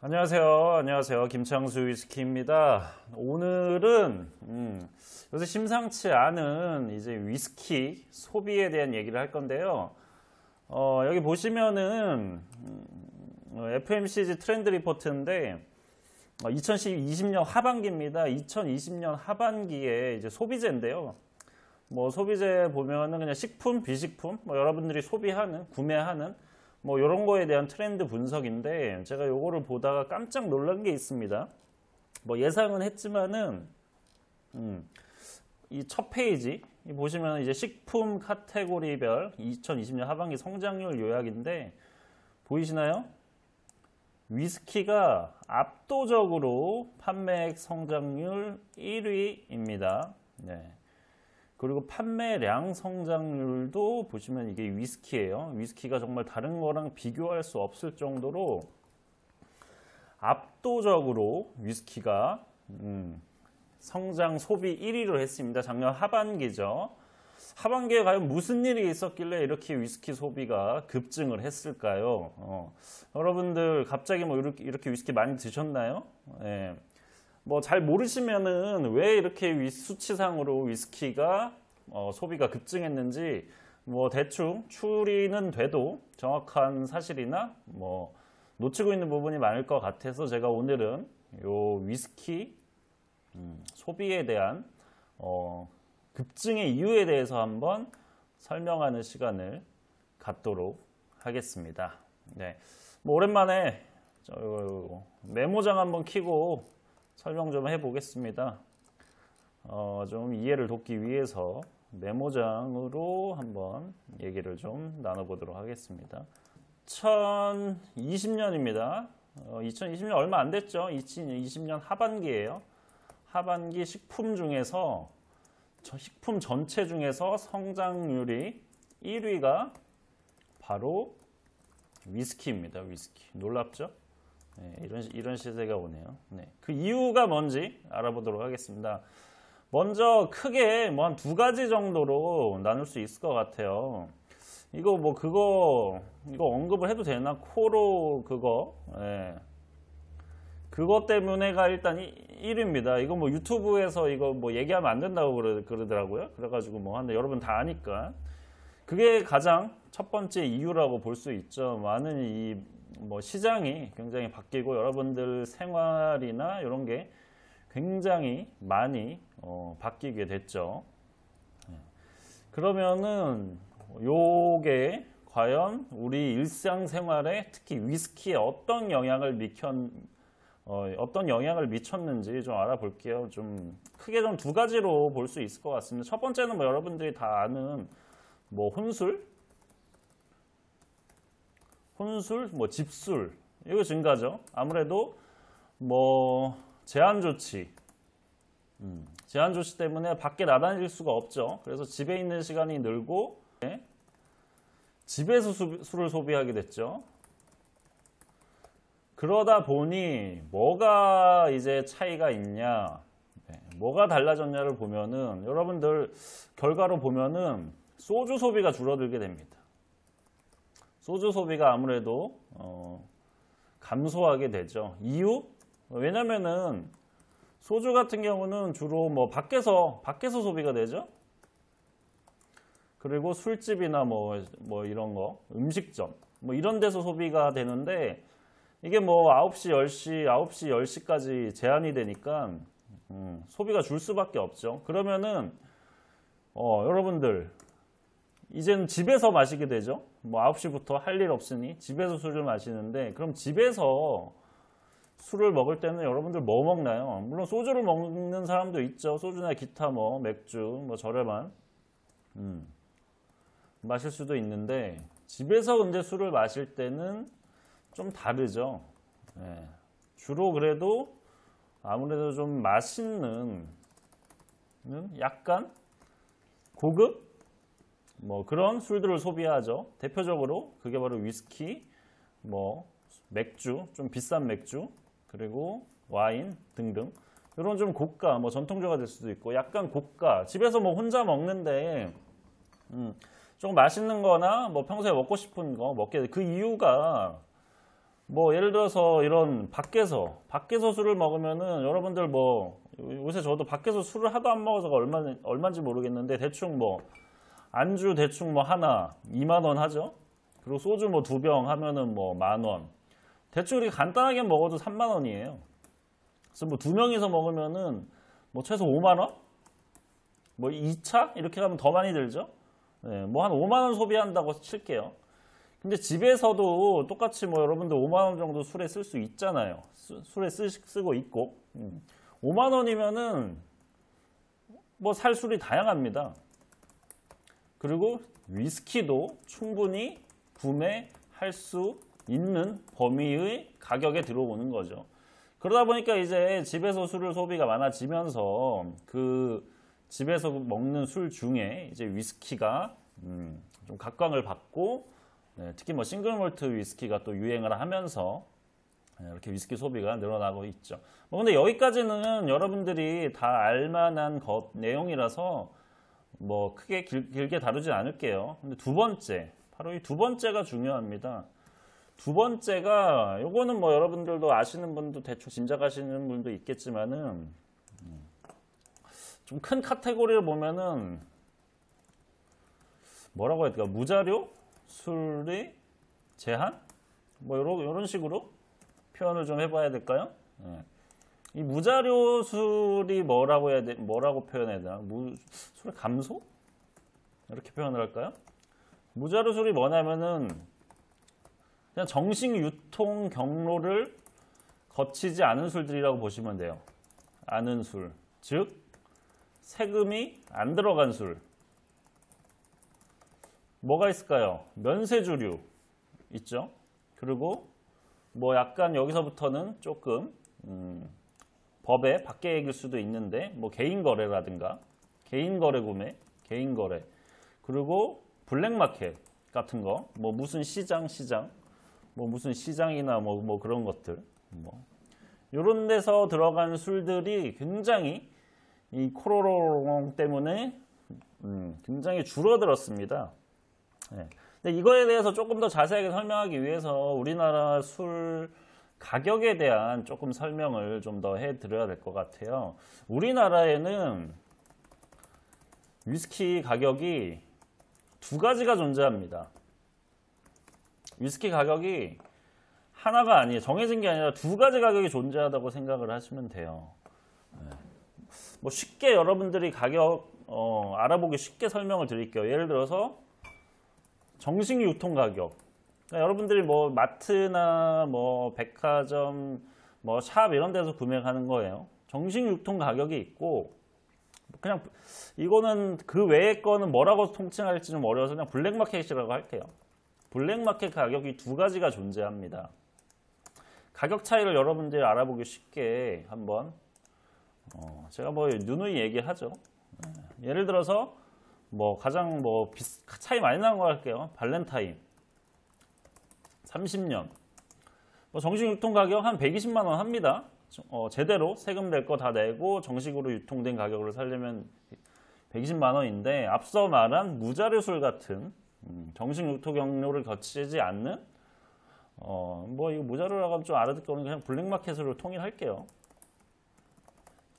안녕하세요. 김창수 위스키입니다. 오늘은 요새 심상치 않은 이제 위스키 소비에 대한 얘기를 할 건데요. 여기 보시면은 FMCG 트렌드 리포트인데 2020년 하반기입니다. 2020년 하반기에 이제 소비재인데요. 뭐 소비재 보면은 그냥 식품, 비식품, 뭐 여러분들이 소비하는, 구매하는 뭐 이런 거에 대한 트렌드 분석인데 제가 요거를 보다가 깜짝 놀란 게 있습니다. 뭐 예상은 했지만은 이 첫 페이지 보시면 이제 식품 카테고리별 2020년 하반기 성장률 요약인데 보이시나요? 위스키가 압도적으로 판매액 성장률 1위입니다. 네. 그리고 판매량 성장률도 보시면 이게 위스키예요. 위스키가 정말 다른 거랑 비교할 수 없을 정도로 압도적으로 위스키가 성장 소비 1위를 했습니다. 작년 하반기죠. 하반기에 과연 무슨 일이 있었길래 이렇게 위스키 소비가 급증을 했을까요? 여러분들 갑자기 뭐 이렇게 위스키 많이 드셨나요? 네. 뭐 잘 모르시면은 왜 이렇게 수치상으로 위스키가 소비가 급증했는지 뭐 대충 추리는 돼도 정확한 사실이나 뭐 놓치고 있는 부분이 많을 것 같아서 제가 오늘은 요 위스키 소비에 대한 급증의 이유에 대해서 한번 설명하는 시간을 갖도록 하겠습니다. 네. 뭐 오랜만에 메모장 한번 켜고 설명 좀 해보겠습니다. 좀 이해를 돕기 위해서 메모장으로 한번 얘기를 좀 나눠보도록 하겠습니다. 2020년입니다. 2020년 얼마 안 됐죠? 2020년 하반기예요. 하반기 식품 중에서 식품 전체 중에서 성장률이 1위가 바로 위스키입니다. 위스키. 놀랍죠? 네, 이런 시세가 오네요. 네, 그 이유가 뭔지 알아보도록 하겠습니다. 먼저 크게 뭐 한 두 가지 정도로 나눌 수 있을 것 같아요. 이거 언급을 해도 되나? 코로 그거. 네. 그것 때문에가 일단 1위입니다. 이거 뭐 유튜브에서 이거 뭐 얘기하면 안 된다고 그러더라고요. 그래가지고 뭐 한데 여러분 다 아니까. 그게 가장 첫 번째 이유라고 볼 수 있죠. 많은 이 뭐 시장이 굉장히 바뀌고 여러분들 생활이나 이런 게 굉장히 많이 바뀌게 됐죠. 그러면은 요게 과연 우리 일상생활에 특히 위스키에 어떤 영향을 미쳤는지 좀 알아볼게요. 좀 크게 좀 두 가지로 볼 수 있을 것 같습니다. 첫 번째는 뭐 여러분들이 다 아는 뭐 혼술, 뭐 집술 이거 증가죠. 아무래도 뭐 제한 조치 때문에 밖에 나다닐 수가 없죠. 그래서 집에 있는 시간이 늘고 집에서 술을 소비하게 됐죠. 그러다 보니 뭐가 이제 차이가 있냐, 뭐가 달라졌냐를 보면은 여러분들 결과로 보면은 소주 소비가 줄어들게 됩니다. 소주 소비가 아무래도 감소하게 되죠. 이유? 왜냐면은 소주 같은 경우는 주로 뭐 밖에서 소비가 되죠. 그리고 술집이나 뭐 이런 거, 음식점 뭐 이런 데서 소비가 되는데 이게 뭐 9시, 10시까지 제한이 되니까 소비가 줄 수밖에 없죠. 그러면은 여러분들 이제는 집에서 마시게 되죠. 뭐 9시부터 할 일 없으니 집에서 술을 마시는데 그럼 집에서 술을 먹을 때는 여러분들 뭐 먹나요? 물론 소주를 먹는 사람도 있죠. 소주나 기타 뭐 맥주 뭐 저렴한 마실 수도 있는데 집에서 근데 술을 마실 때는 좀 다르죠. 네. 주로 그래도 아무래도 좀 맛있는 약간 고급 뭐 그런 술들을 소비하죠. 대표적으로 그게 바로 위스키, 뭐 맥주, 좀 비싼 맥주, 그리고 와인 등등 이런 좀 고가, 뭐 전통주가 될 수도 있고 약간 고가, 집에서 뭐 혼자 먹는데 좀 맛있는 거나 뭐 평소에 먹고 싶은 거 먹게 돼. 그 이유가 뭐 예를 들어서 이런 밖에서 술을 먹으면은 여러분들 뭐 요새 저도 밖에서 술을 하도 안 먹어서 얼마인지 모르겠는데 대충 뭐 안주 대충 뭐 하나 2만 원 하죠. 그리고 소주 뭐 2병 하면은 뭐 10,000원. 대충 이렇게 간단하게 먹어도 3만 원이에요. 그래서 뭐 2명이서 먹으면은 뭐 최소 5만 원? 뭐 2차? 이렇게 가면 더 많이 들죠? 네, 뭐 한 5만 원 소비한다고 칠게요. 근데 집에서도 똑같이 뭐 여러분들 5만 원 정도 술에 쓸 수 있잖아요. 술에 쓰고 있고. 5만 원이면은 뭐 살 술이 다양합니다. 그리고 위스키도 충분히 구매할 수 있는 범위의 가격에 들어오는 거죠. 그러다 보니까 이제 집에서 술을 소비가 많아지면서 그 집에서 먹는 술 중에 이제 위스키가 좀 각광을 받고, 네, 특히 뭐 싱글몰트 위스키가 또 유행을 하면서 이렇게 위스키 소비가 늘어나고 있죠. 뭐 근데 여기까지는 여러분들이 다 알만한 내용이라서 뭐 크게 길게 다루진 않을게요. 근데 두 번째, 바로 이 두 번째가 중요합니다. 두 번째가 요거는 뭐 여러분들도 아시는 분도 대충 짐작하시는 분도 있겠지만은 좀 큰 카테고리를 보면은 뭐라고 해야 될까? 무자료 술의 제한? 뭐 요런 식으로 표현을 좀 해봐야 될까요? 네. 이 무자료 술이 뭐라고 표현해야 되나? 술의 감소? 이렇게 표현을 할까요? 무자료 술이 뭐냐면은 그냥 정식 유통 경로를 거치지 않은 술들이라고 보시면 돼요. 않은 술. 즉, 세금이 안 들어간 술. 뭐가 있을까요? 면세주류 있죠. 그리고 뭐 약간 여기서부터는 조금 법의 밖의 얘기일 수도 있는데 뭐 개인 거래라든가 개인 거래 구매, 개인 거래, 그리고 블랙마켓 같은 거, 뭐 무슨 시장, 뭐 무슨 시장이나 뭐 그런 것들, 뭐 이런 데서 들어간 술들이 굉장히 이 코로나 때문에 굉장히 줄어들었습니다. 네. 근데 이거에 대해서 조금 더 자세하게 설명하기 위해서 우리나라 술 가격에 대한 조금 설명을 좀 더 해드려야 될 것 같아요. 우리나라에는 위스키 가격이 두 가지가 존재합니다. 위스키 가격이 하나가 아니에요. 정해진 게 아니라 두 가지 가격이 존재하다고 생각을 하시면 돼요. 네. 뭐 쉽게 여러분들이 가격 알아보기 쉽게 설명을 드릴게요. 예를 들어서 정식 유통 가격. 그러니까 여러분들이 뭐 마트나 뭐 백화점, 뭐 샵 이런 데서 구매하는 거예요. 정식 유통 가격이 있고, 그냥 이거는 그 외의 거는 뭐라고 통칭할지 좀 어려워서 그냥 블랙마켓이라고 할게요. 블랙마켓 가격이 두 가지가 존재합니다. 가격 차이를 여러분들이 알아보기 쉽게 한번 제가 뭐 누누이 얘기하죠. 예를 들어서 뭐 가장 뭐 차이 많이 나는 거 할게요. 발렌타인 30년 뭐 정식 유통 가격 한 120만 원 합니다. 제대로 세금 낼 거 다 내고 정식으로 유통된 가격으로 살려면 120만 원인데, 앞서 말한 무자료 술 같은 정식 유통 경로를 거치지 않는 뭐 이거 무자료라고 하면 좀 알아듣기 어려운 그냥 블랙마켓으로 통일할게요.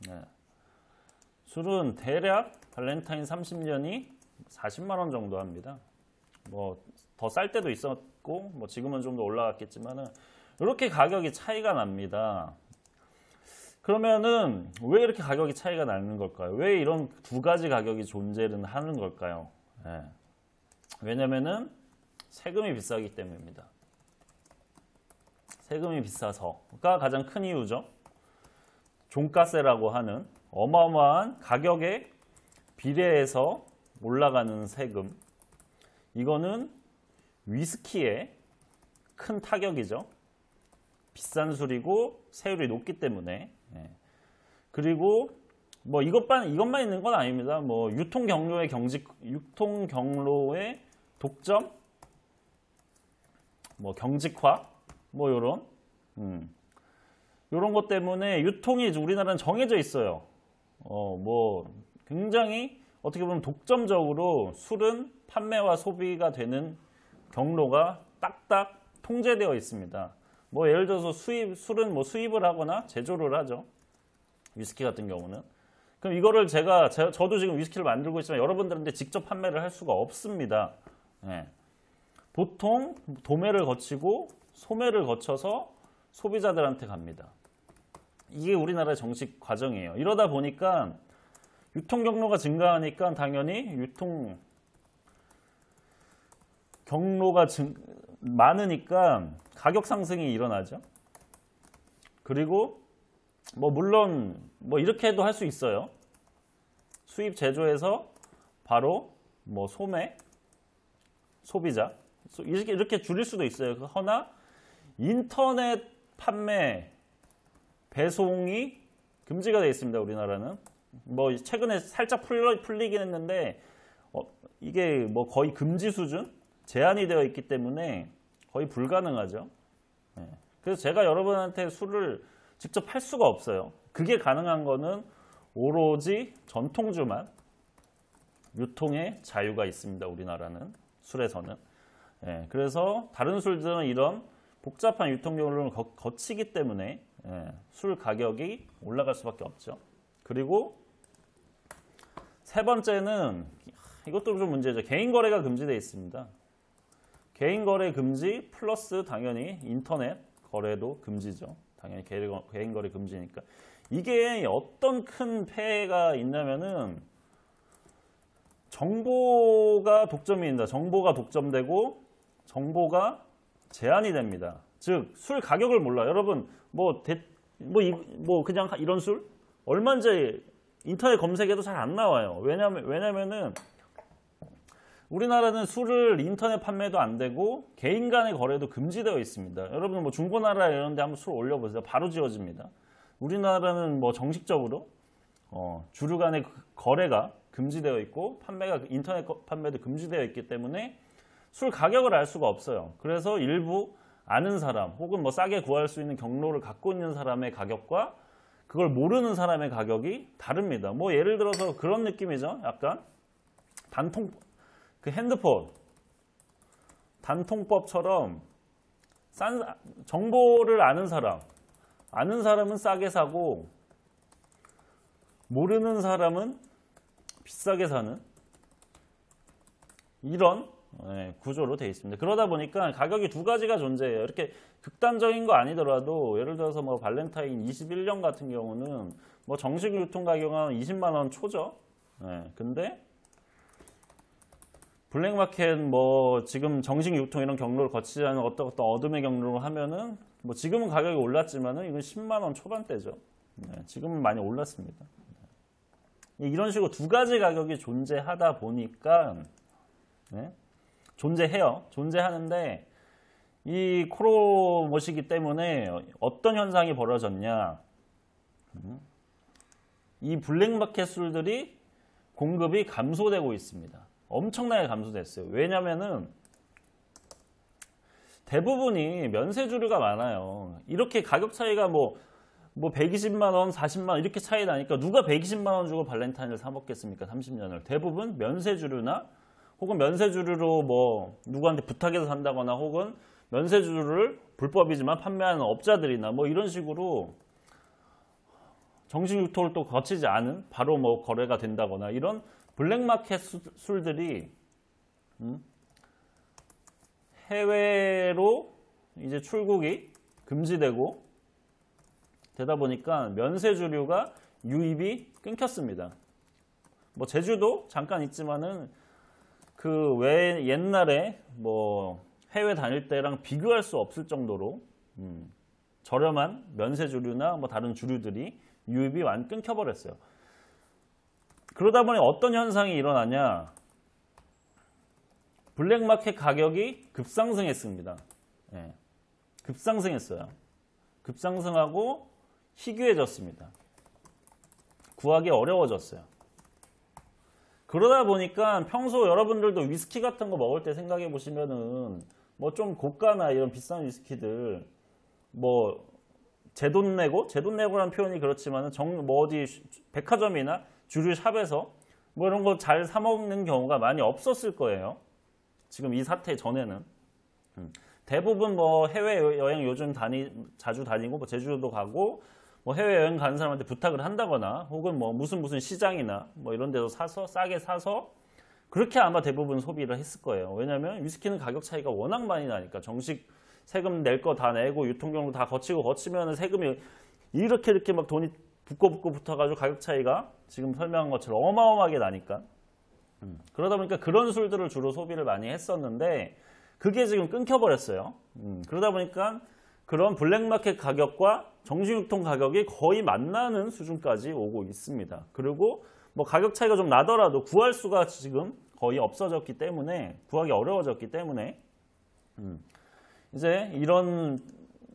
네. 술은 대략 발렌타인 30년이 40만 원 정도 합니다. 뭐 더 쌀 때도 있었고 뭐 지금은 좀 더 올라갔겠지만은 이렇게 가격이 차이가 납니다. 그러면은 왜 이렇게 가격이 차이가 나는 걸까요? 왜 이런 두 가지 가격이 존재를 하는 걸까요? 네. 왜냐면은 세금이 비싸기 때문입니다. 세금이 비싸서가 가장 큰 이유죠. 종가세라고 하는 어마어마한 가격에 비례해서 올라가는 세금. 이거는 위스키에 큰 타격이죠. 비싼 술이고 세율이 높기 때문에. 그리고 뭐 이것만 있는 건 아닙니다. 뭐 유통 경로의 독점, 뭐 경직화, 뭐 요런 것 때문에 유통이 우리나라는 정해져 있어요. 뭐 굉장히 어떻게 보면 독점적으로 술은 판매와 소비가 되는 경로가 딱딱 통제되어 있습니다. 뭐 예를 들어서 술은 뭐 수입을 하거나 제조를 하죠. 위스키 같은 경우는. 그럼 이거를 저도 지금 위스키를 만들고 있지만 여러분들한테 직접 판매를 할 수가 없습니다. 예. 보통 도매를 거치고 소매를 거쳐서 소비자들한테 갑니다. 이게 우리나라의 정식 과정이에요. 이러다 보니까 유통 경로가 증가하니까 당연히 유통 경로가 많으니까 가격 상승이 일어나죠. 그리고 뭐 물론 뭐 이렇게도 할 수 있어요. 수입 제조에서 바로 뭐 소매, 소비자 이렇게 줄일 수도 있어요. 허나 인터넷 판매, 배송이 금지가 되어 있습니다. 우리나라는 뭐 최근에 살짝 풀리긴 했는데 이게 뭐 거의 금지 수준 제한이 되어 있기 때문에 거의 불가능하죠. 네. 그래서 제가 여러분한테 술을 직접 팔 수가 없어요. 그게 가능한 거는 오로지 전통주만 유통의 자유가 있습니다. 우리나라는 술에서는. 예, 그래서 다른 술들은 이런 복잡한 유통 경로를 거치기 때문에 술 가격이 올라갈 수밖에 없죠. 그리고 세 번째는 이것도 좀 문제죠. 개인 거래가 금지되어 있습니다. 개인 거래 금지 플러스 당연히 인터넷 거래도 금지죠. 당연히 개인 거래 금지니까. 이게 어떤 큰 폐해가 있냐면은 정보가 독점입니다. 정보가 독점되고 정보가 제한이 됩니다. 즉, 술 가격을 몰라요. 여러분, 그냥 이런 술? 얼마인지 인터넷 검색해도 잘 안 나와요. 왜냐면은 우리나라는 술을 인터넷 판매도 안 되고 개인 간의 거래도 금지되어 있습니다. 여러분 뭐 중고나라 이런 데 한번 술 올려보세요. 바로 지워집니다. 우리나라는 뭐 정식적으로 주류 간의 거래가 금지되어 있고 인터넷 판매도 금지되어 있기 때문에 술 가격을 알 수가 없어요. 그래서 일부 아는 사람 혹은 뭐 싸게 구할 수 있는 경로를 갖고 있는 사람의 가격과 그걸 모르는 사람의 가격이 다릅니다. 뭐 예를 들어서 그런 느낌이죠. 약간 핸드폰 단통법처럼 정보를 아는 사람은 싸게 사고 모르는 사람은 비싸게 사는 이런 구조로 되어 있습니다. 그러다 보니까 가격이 두 가지가 존재해요. 이렇게 극단적인 거 아니더라도 예를 들어서 뭐 발렌타인 21년 같은 경우는 뭐 정식 유통 가격은 20만 원 초죠. 근데 블랙마켓 뭐 지금 정식 유통 이런 경로를 거치지 않은 어떤 어둠의 경로로 하면은 뭐 지금은 가격이 올랐지만은 이건 10만 원 초반대죠. 지금은 많이 올랐습니다. 이런 식으로 두 가지 가격이 존재하다 보니까 존재하는데 이 코로모시기 때문에 어떤 현상이 벌어졌냐? 이 블랙마켓 술들이 공급이 감소되고 있습니다. 엄청나게 감소됐어요. 왜냐면은 대부분이 면세주류가 많아요. 이렇게 가격 차이가 뭐 120만 원, 40만 원 이렇게 차이 나니까 누가 120만 원 주고 발렌타인을 사 먹겠습니까? 30년을. 대부분 면세주류나 혹은 면세주류로 뭐 누구한테 부탁해서 산다거나 혹은 면세주류를 불법이지만 판매하는 업자들이나 뭐 이런 식으로 정식 유통을 또 거치지 않은 바로 뭐 거래가 된다거나 이런 블랙마켓 술들이 해외로 이제 출국이 금지되고 되다 보니까 면세주류가 유입이 끊겼습니다. 뭐 제주도 잠깐 있지만은 그 외 옛날에 뭐 해외 다닐 때랑 비교할 수 없을 정도로 저렴한 면세주류나 뭐 다른 주류들이 유입이 완 끊겨버렸어요. 그러다 보니 어떤 현상이 일어나냐? 블랙마켓 가격이 급상승했습니다. 급상승했어요. 급상승하고 희귀해졌습니다. 구하기 어려워졌어요. 그러다 보니까 평소 여러분들도 위스키 같은 거 먹을 때 생각해 보시면은 뭐 좀 고가나 이런 비싼 위스키들 뭐 제 돈 내고라는 표현이 그렇지만은 뭐 어디 백화점이나 주류 샵에서 뭐 이런 거 잘 사 먹는 경우가 많이 없었을 거예요. 지금 이 사태 전에는. 대부분 뭐 해외 여행 요즘 자주 다니고 뭐 제주도 가고 뭐 해외 여행 가는 사람한테 부탁을 한다거나 혹은 뭐 무슨 시장이나 뭐 이런 데서 사서 싸게 사서 그렇게 아마 대부분 소비를 했을 거예요. 왜냐하면 위스키는 가격 차이가 워낙 많이 나니까 정식 세금 낼 거 다 내고 유통경로 다 거치면 세금이 이렇게 막 돈이 붙고 붙어가지고 가격 차이가 지금 설명한 것처럼 어마어마하게 나니까. 그러다 보니까 그런 술들을 주로 소비를 많이 했었는데 그게 지금 끊겨버렸어요. 그러다 보니까 그런 블랙마켓 가격과 정식유통 가격이 거의 만나는 수준까지 오고 있습니다. 그리고 뭐 가격 차이가 좀 나더라도 구할 수가 지금 거의 없어졌기 때문에 구하기 어려워졌기 때문에 이제 이런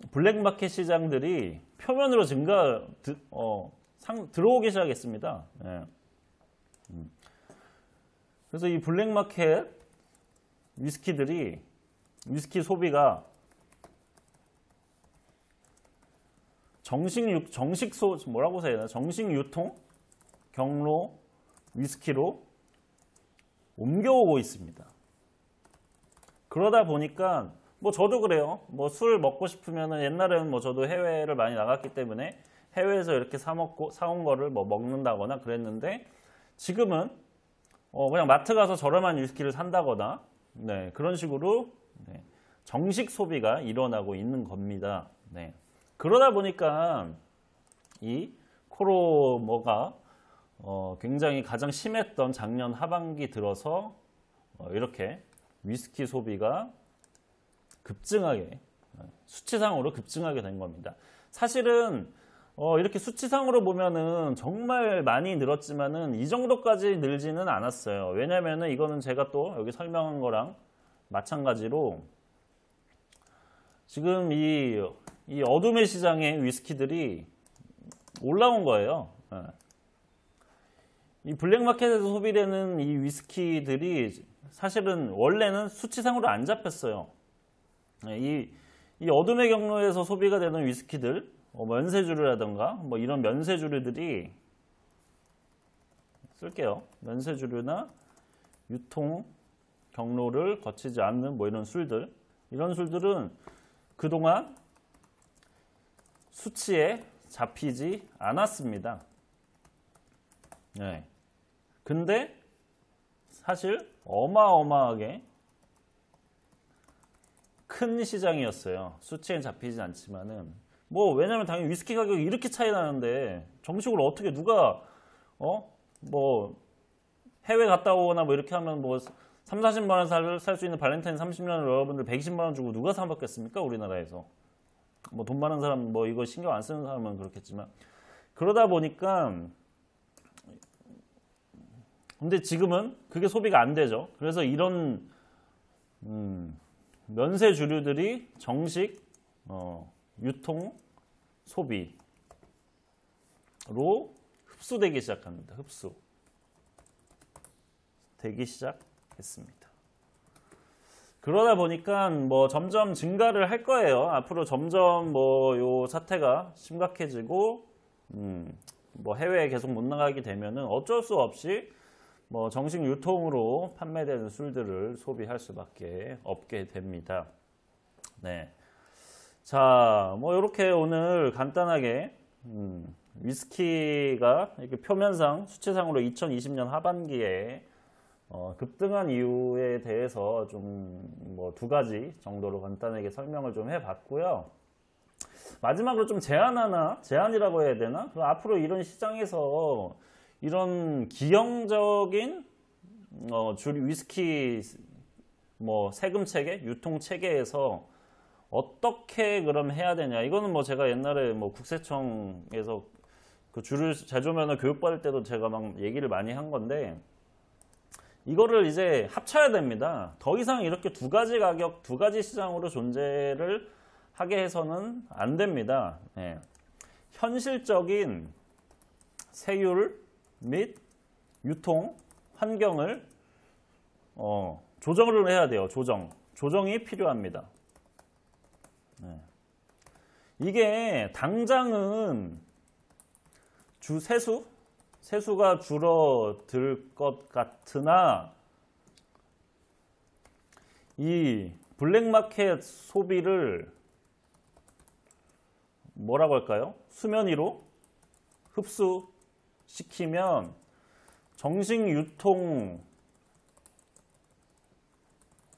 블랙마켓 시장들이 표면으로 들어오기 시작했습니다. 예. 그래서 이 블랙마켓 위스키 소비가 정식 유통 경로 위스키로 옮겨오고 있습니다. 그러다 보니까 뭐 저도 그래요. 뭐 술 먹고 싶으면은 옛날에는 뭐 저도 해외를 많이 나갔기 때문에 해외에서 이렇게 사온 거를 뭐 먹는다거나 그랬는데 지금은 그냥 마트 가서 저렴한 위스키를 산다거나 네, 그런 식으로 네, 정식 소비가 일어나고 있는 겁니다. 네. 그러다 보니까 이 코로나가 굉장히 가장 심했던 작년 하반기 들어서 이렇게 위스키 소비가 급증하게 수치상으로 급증하게 된 겁니다. 사실은 이렇게 수치상으로 보면은 정말 많이 늘었지만은 이 정도까지 늘지는 않았어요. 왜냐면은 이거는 제가 또 여기 설명한 거랑 마찬가지로 지금 이 어둠의 시장의 위스키들이 올라온 거예요. 이 블랙마켓에서 소비되는 이 위스키들이 사실은 원래는 수치상으로 안 잡혔어요. 이 어둠의 경로에서 소비가 되는 위스키들, 면세주류라든가 뭐 이런 면세주류들이 쓸게요. 면세주류나 유통 경로를 거치지 않는 뭐 이런 술들, 이런 술들은 그동안 수치에 잡히지 않았습니다. 네. 근데 사실 어마어마하게 큰 시장이었어요. 수치엔 잡히진 않지만은 뭐 왜냐면 당연히 위스키 가격이 이렇게 차이 나는데 정식으로 어떻게 누가 뭐 해외 갔다 오거나 뭐 이렇게 하면 뭐 3, 40만 원 살 수 있는 발렌타인 30년을 여러분들 120만 원 주고 누가 사 먹겠습니까? 우리나라에서. 뭐 돈 많은 사람 뭐 이거 신경 안 쓰는 사람은 그렇겠지만 그러다 보니까 근데 지금은 그게 소비가 안 되죠. 그래서 이런 면세 주류들이 정식 유통 소비로 흡수되기 시작합니다. 흡수되기 시작했습니다. 그러다 보니까 뭐 점점 증가를 할 거예요. 앞으로 점점 뭐 요 사태가 심각해지고 뭐 해외에 계속 못 나가게 되면은 어쩔 수 없이 뭐 정식 유통으로 판매되는 술들을 소비할 수밖에 없게 됩니다. 네. 자, 뭐 이렇게 오늘 간단하게 위스키가 이렇게 표면상 수치상으로 2020년 하반기에 급등한 이유에 대해서 좀 뭐 2가지 정도로 간단하게 설명을 좀 해봤고요. 마지막으로 좀 제안이라고 해야 되나? 앞으로 이런 시장에서 이런 기형적인 위스키 뭐 세금 체계, 유통 체계에서 어떻게 그럼 해야 되냐? 이거는 뭐 제가 옛날에 뭐 국세청에서 그 제조면허 교육받을 때도 제가 막 얘기를 많이 한 건데 이거를 이제 합쳐야 됩니다. 더 이상 이렇게 2가지 가격, 2가지 시장으로 존재를 하게 해서는 안 됩니다. 네. 현실적인 세율 및 유통 환경을 조정을 해야 돼요. 조정이 필요합니다. 네. 이게 당장은 세수가 줄어들 것 같으나 이 블랙마켓 소비를 뭐라고 할까요? 수면 위로 흡수시키면 정식 유통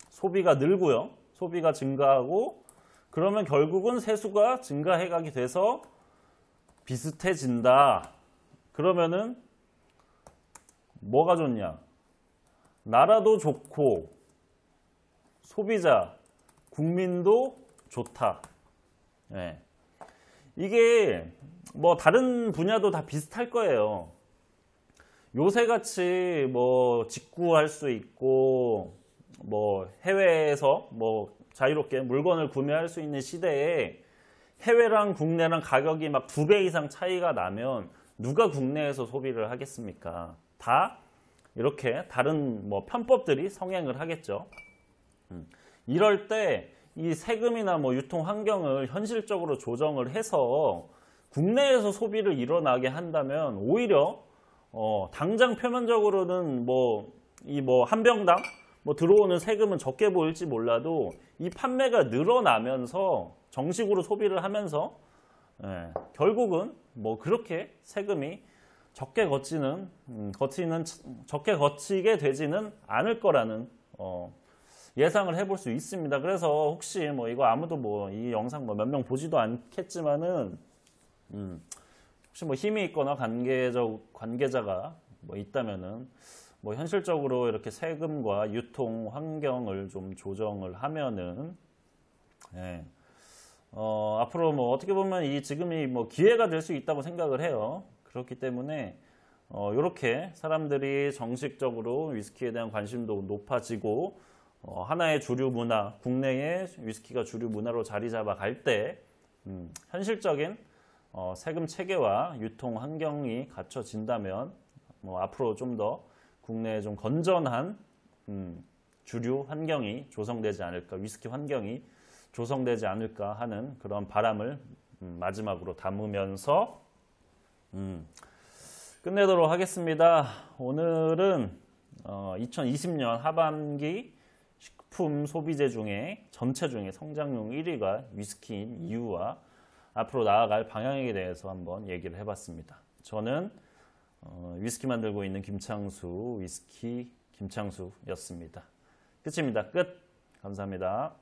소비가 늘고요. 소비가 증가하고 그러면 결국은 세수가 증가해가게 돼서 비슷해진다. 그러면은 뭐가 좋냐? 나라도 좋고 소비자, 국민도 좋다. 네. 이게 뭐 다른 분야도 다 비슷할 거예요. 요새같이 뭐 직구할 수 있고 뭐 해외에서 뭐 자유롭게 물건을 구매할 수 있는 시대에 해외랑 국내랑 가격이 막 2배 이상 차이가 나면 누가 국내에서 소비를 하겠습니까? 다 이렇게 다른 뭐 편법들이 성행을 하겠죠. 이럴 때 이 세금이나 뭐 유통 환경을 현실적으로 조정을 해서 국내에서 소비를 일어나게 한다면 오히려 당장 표면적으로는 뭐 이 뭐 한 병당 뭐 들어오는 세금은 적게 보일지 몰라도 이 판매가 늘어나면서 정식으로 소비를 하면서 결국은 뭐 그렇게 세금이 적게 적게 거치게 되지는 않을 거라는 예상을 해볼 수 있습니다. 그래서 혹시 뭐 이거 아무도 뭐 이 영상 뭐 몇 명 보지도 않겠지만은 혹시 뭐 힘이 있거나 관계자가 뭐 있다면은 뭐 현실적으로 이렇게 세금과 유통 환경을 좀 조정을 하면은 앞으로 뭐 어떻게 보면 이 지금이 뭐 기회가 될 수 있다고 생각을 해요. 그렇기 때문에 이렇게 사람들이 정식적으로 위스키에 대한 관심도 높아지고 하나의 주류 문화, 국내의 위스키가 주류 문화로 자리 잡아 갈 때 현실적인 세금 체계와 유통 환경이 갖춰진다면 뭐 앞으로 좀 더 국내에 좀 건전한 주류 환경이 조성되지 않을까, 위스키 환경이 조성되지 않을까 하는 그런 바람을 마지막으로 담으면서 끝내도록 하겠습니다. 오늘은 2020년 하반기 식품 소비재 중에 전체 중에 성장률 1위가 위스키인 이유와 앞으로 나아갈 방향에 대해서 한번 얘기를 해봤습니다. 저는 위스키 만들고 있는 김창수, 위스키 김창수였습니다. 끝입니다. 끝. 감사합니다.